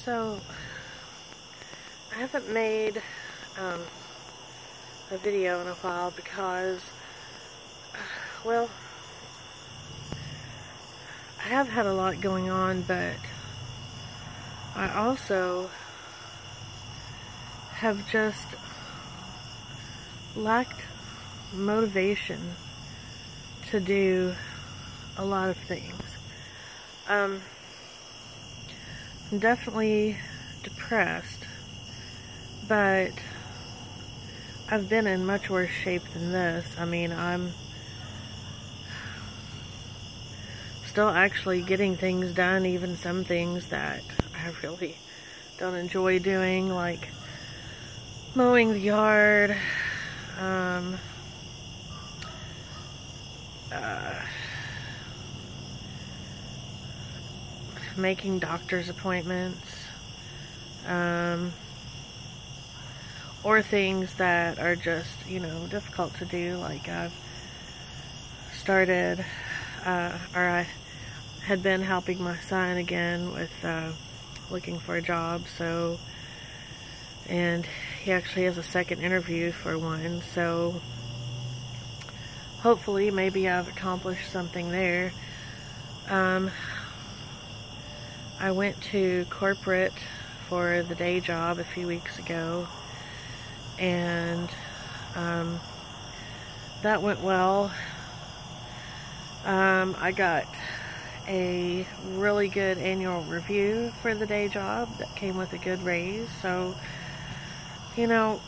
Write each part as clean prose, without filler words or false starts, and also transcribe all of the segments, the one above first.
So, I haven't made a video in a while because, well, I have had a lot going on, but I also have just lacked motivation to do a lot of things. I'm definitely depressed, but I've been in much worse shape than this. I mean, I'm still actually getting things done, even some things that I really don't enjoy doing, like mowing the yard, making doctor's appointments, or things that are just, you know, difficult to do. Like I've started, or I had been helping my son again with looking for a job, so, and he actually has a second interview for one, so hopefully maybe I've accomplished something there. I went to corporate for the day job a few weeks ago, and that went well. I got a really good annual review for the day job that came with a good raise, so, you know,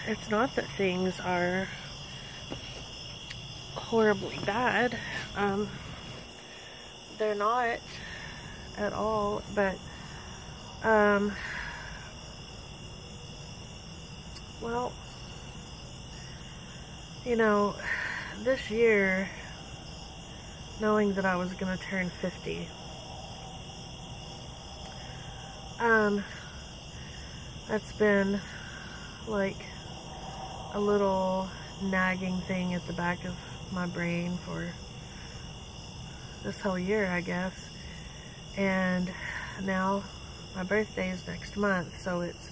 it's not that things are horribly bad. They're not at all, but well, you know, this year, knowing that I was gonna turn 50, that's been like a little nagging thing at the back of my brain for this whole year, I guess. And now my birthday is next month, so it's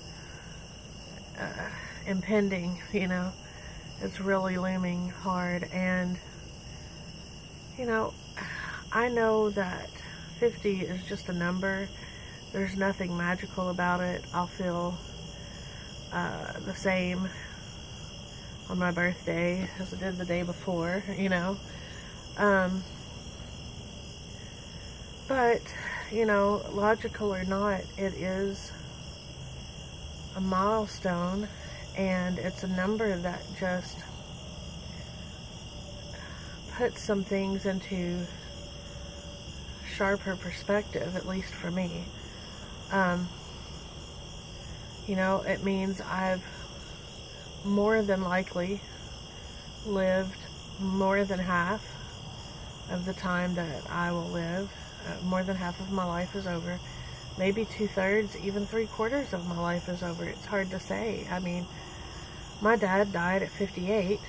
impending, you know. It's really looming hard, and you know, I know that 50 is just a number. There's nothing magical about it. I'll feel the same on my birthday as I did the day before, you know. But, you know, logical or not, it is a milestone, and it's a number that just puts some things into sharper perspective, at least for me. You know, it means I've more than likely lived more than half of the time that I will live. More than half of my life is over. Maybe 2/3, even 3/4 of my life is over. It's hard to say. I mean, my dad died at 58.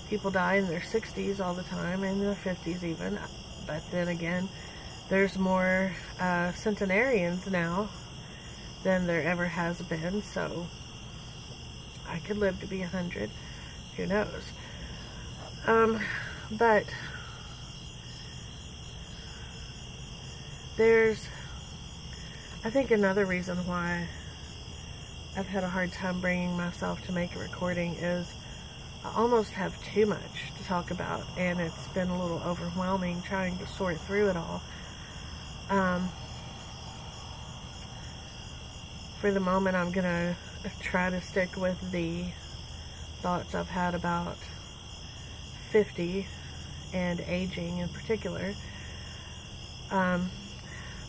People die in their 60s all the time, in their 50s even. But then again, there's more centenarians now than there ever has been, so I could live to be 100. Who knows? But there's, I think, another reason why I've had a hard time bringing myself to make a recording is I almost have too much to talk about, and it's been a little overwhelming trying to sort through it all. For the moment, I'm gonna try to stick with the thoughts I've had about 50 and aging in particular.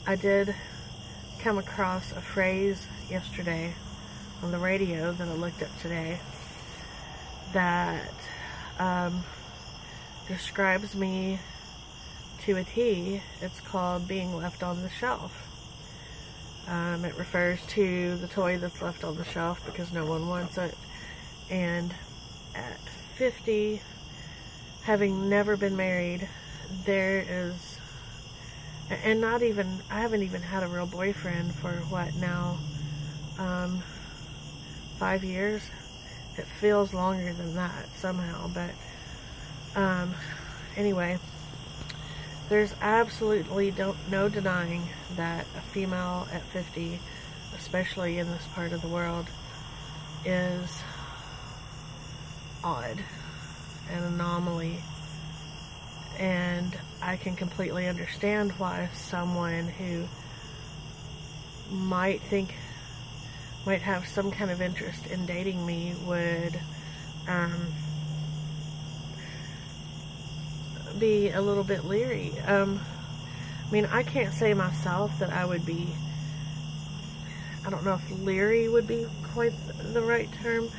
I did come across a phrase yesterday on the radio that I looked up today that describes me to a T. It's called being left on the shelf. It refers to the toy that's left on the shelf because no one wants it. And at 50, having never been married, there is And not even, I haven't even had a real boyfriend for what now, 5 years. It feels longer than that somehow, but anyway, there's absolutely no denying that a female at 50, especially in this part of the world, is odd, an anomaly. And I can completely understand why someone who might have some kind of interest in dating me would be a little bit leery. I mean, I can't say myself that I would be, I don't know if leery would be quite the right term,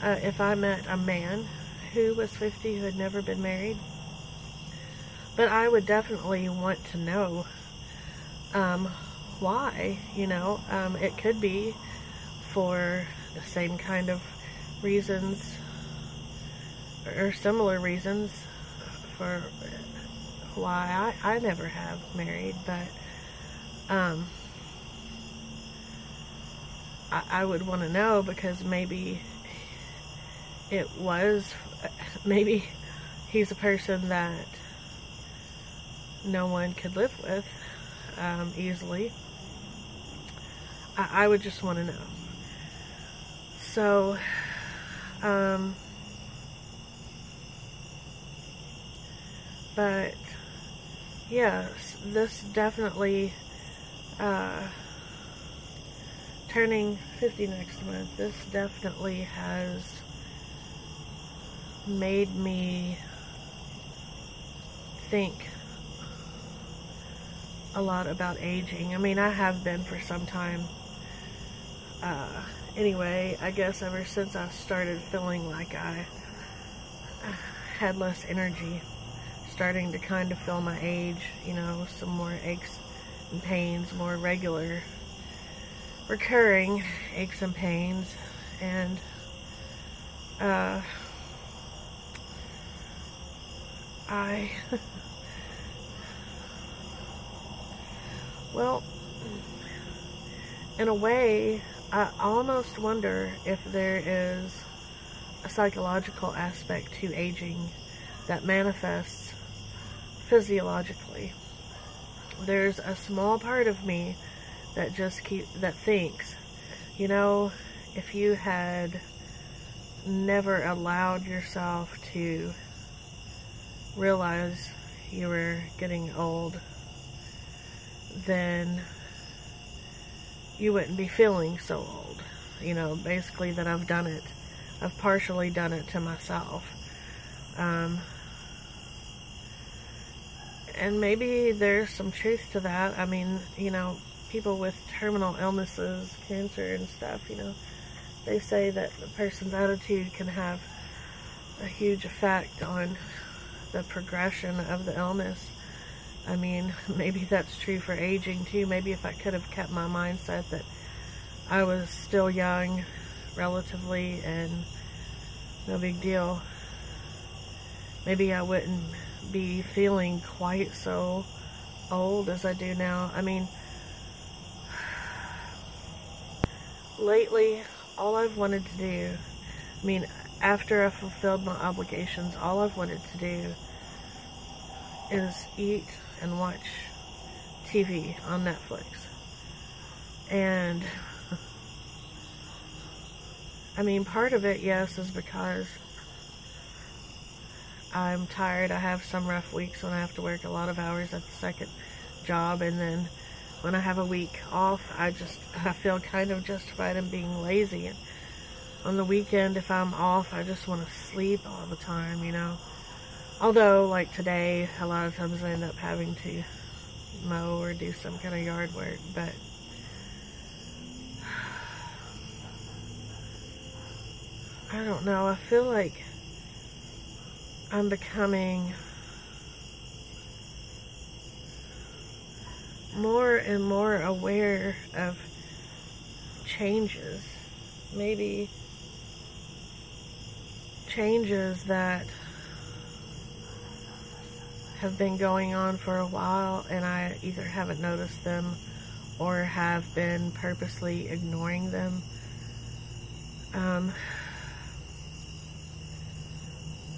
if I met a man who was 50 who had never been married. But I would definitely want to know why, you know. It could be for the same kind of reasons or similar reasons for why I never have married, but I would want to know, because maybe maybe he's a person that no one could live with easily. I would just want to know. So, but yeah, this definitely, turning 50 next month, this definitely has made me think a lot about aging. I mean, I have been for some time. Anyway, I guess ever since I started feeling like I had less energy, starting to kind of feel my age, you know, some more aches and pains, more regular, recurring aches and pains, and well, in a way, I almost wonder if there is a psychological aspect to aging that manifests physiologically. There's a small part of me that that thinks, you know, if you had never allowed yourself to realize you were getting old, then you wouldn't be feeling so old. You know, basically that I've done it. I've partially done it to myself. And maybe there's some truth to that. I mean, you know, people with terminal illnesses, cancer and stuff, you know, they say that a person's attitude can have a huge effect on the progression of the illness. I mean, maybe that's true for aging too. Maybe if I could have kept my mindset that I was still young, relatively, and no big deal, maybe I wouldn't be feeling quite so old as I do now. I mean, lately, all I've wanted to do, I mean, after I fulfilled my obligations, all I've wanted to do is eat and watch TV on Netflix. And I mean, part of it, yes, is because I'm tired. I have some rough weeks when I have to work a lot of hours at the second job, and then when I have a week off, I feel kind of justified in being lazy. And on the weekend, if I'm off, I just want to sleep all the time, you know. Although, like today, a lot of times I end up having to mow or do some kind of yard work, but I don't know. I feel like I'm becoming more and more aware of changes. Maybe changes that have been going on for a while, and I either haven't noticed them or have been purposely ignoring them.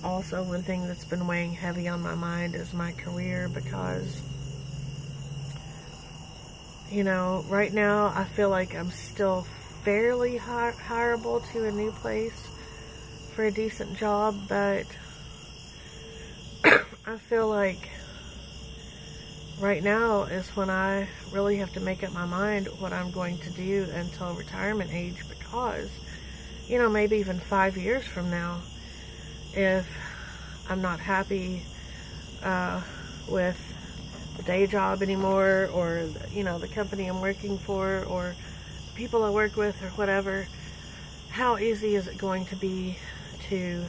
Also, one thing that's been weighing heavy on my mind is my career, because, you know, right now I feel like I'm still fairly hireable to a new place for a decent job, but I feel like right now is when I really have to make up my mind what I'm going to do until retirement age, because, you know, maybe even 5 years from now, if I'm not happy with the day job anymore, or, you know, the company I'm working for, or people I work with, or whatever, how easy is it going to be to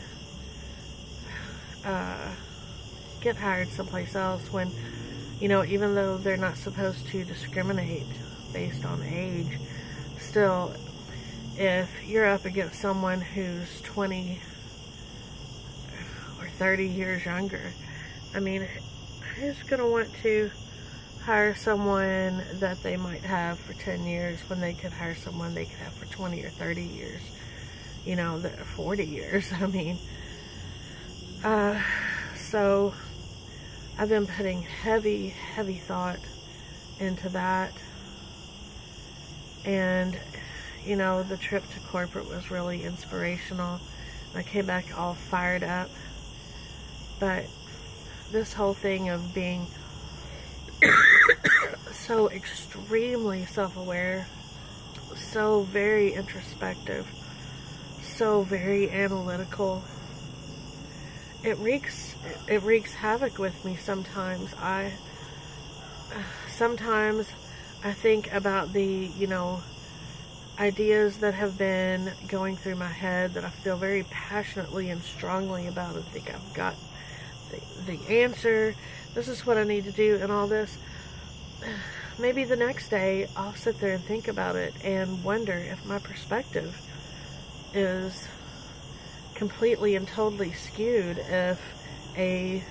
get hired someplace else when, you know, even though they're not supposed to discriminate based on age, still, if you're up against someone who's 20 or 30 years younger, I mean, who's going to want to hire someone that they might have for 10 years when they could hire someone they could have for 20 or 30 years, you know, 40 years, I mean. So I've been putting heavy thought into that, and, you know, the trip to corporate was really inspirational. I came back all fired up, but this whole thing of being so extremely self-aware, so very introspective, so very analytical, it wreaks havoc with me sometimes. Sometimes I think about the, you know, ideas that have been going through my head that I feel very passionately and strongly about, and think I've got the answer, this is what I need to do, and all this. Maybe the next day I'll sit there and think about it and wonder if my perspective is completely and totally skewed, if a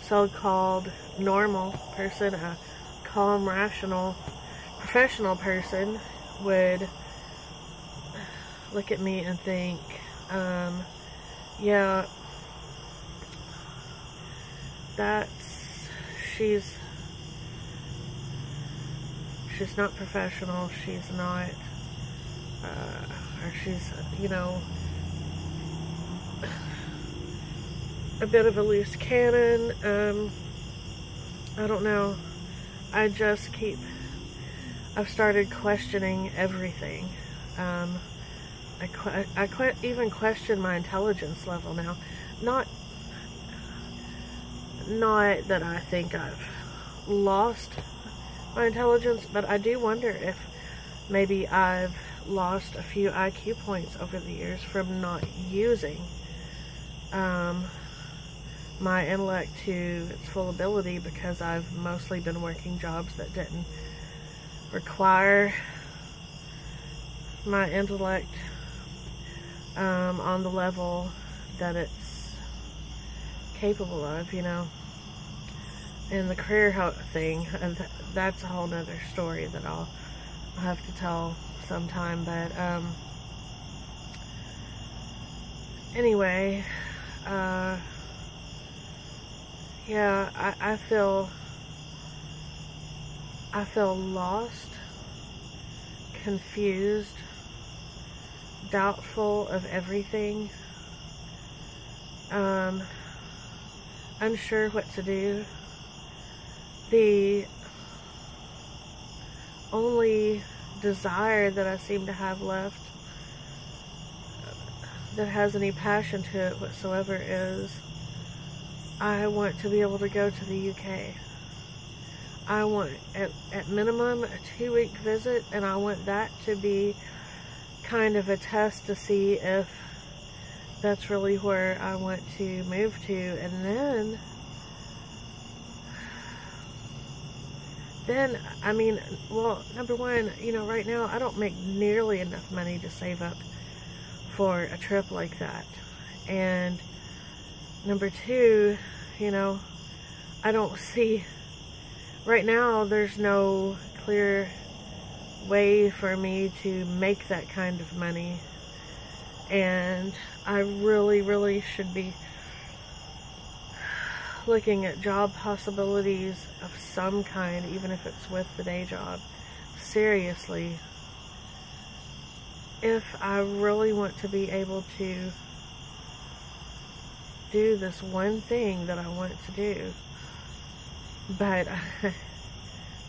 so-called normal person, a calm, rational, professional person would look at me and think, yeah, she's not professional, she's not, or she's, you know, a bit of a loose cannon. I don't know. I've started questioning everything. I even question my intelligence level now. Not that I think I've lost my intelligence, but I do wonder if maybe I've lost a few IQ points over the years from not using my intellect to its full ability, because I've mostly been working jobs that didn't require my intellect on the level that it's capable of, you know. And the career thing, that's a whole nother story that I'll have to tell sometime, but anyway, yeah, I feel lost, confused, doubtful of everything, unsure what to do. The only desire that I seem to have left that has any passion to it whatsoever is I want to be able to go to the UK. I want, at minimum, a 2-week visit, and I want that to be kind of a test to see if that's really where I want to move to. And then, I mean, well, number one, you know, right now I don't make nearly enough money to save up for a trip like that. And number two, you know, I don't see, right now, there's no clear way for me to make that kind of money. And I really, really should be looking at job possibilities of some kind, even if it's with the day job. Seriously. If I really want to be able to do this one thing that I want to do, but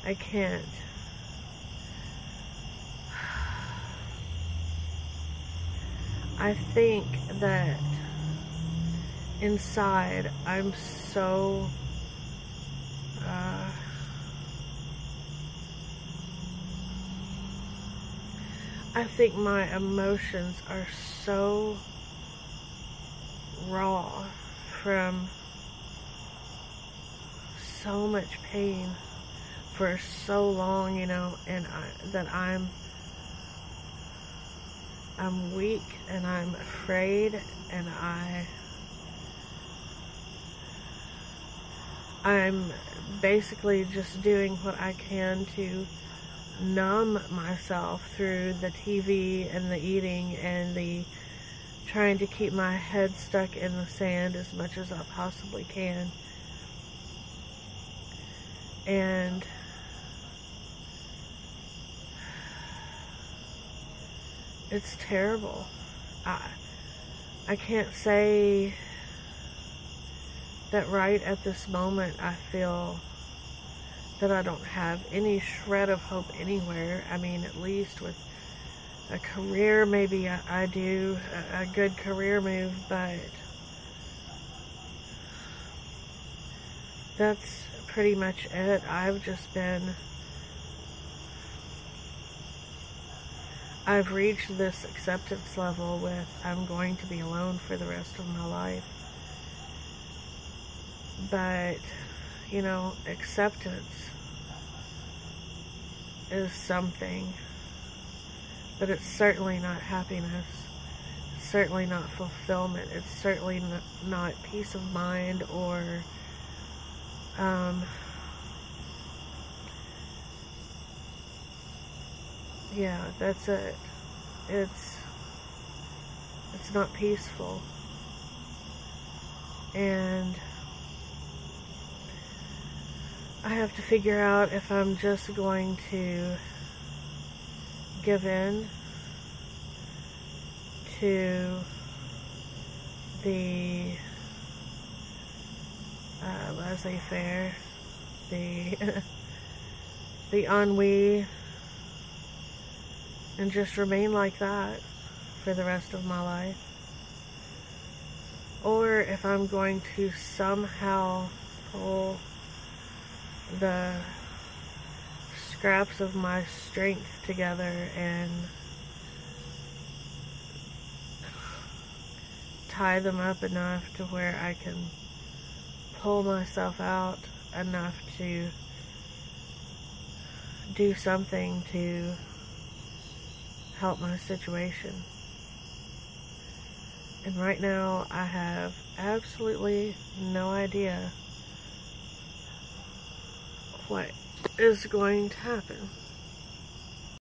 I can't. I think that inside I'm so I think my emotions are so raw from so much pain for so long, you know, and I'm weak and I'm afraid, and I'm basically just doing what I can to numb myself through the TV and the eating and the trying to keep my head stuck in the sand as much as I possibly can. And it's terrible. I can't say that right at this moment I feel that I don't have any shred of hope anywhere. I mean, at least with a career, maybe I do a good career move, but that's pretty much it. I've reached this acceptance level with I'm going to be alone for the rest of my life. But, you know, acceptance is something, but it's certainly not happiness. It's certainly not fulfillment. It's certainly not peace of mind or yeah, that's it. It's not peaceful. And I have to figure out if I'm just going to give in to the laissez-faire, the ennui, and just remain like that for the rest of my life. Or if I'm going to somehow pull the scraps of my strength together and tie them up enough to where I can pull myself out enough to do something to help my situation. And right now I have absolutely no idea what is going to happen.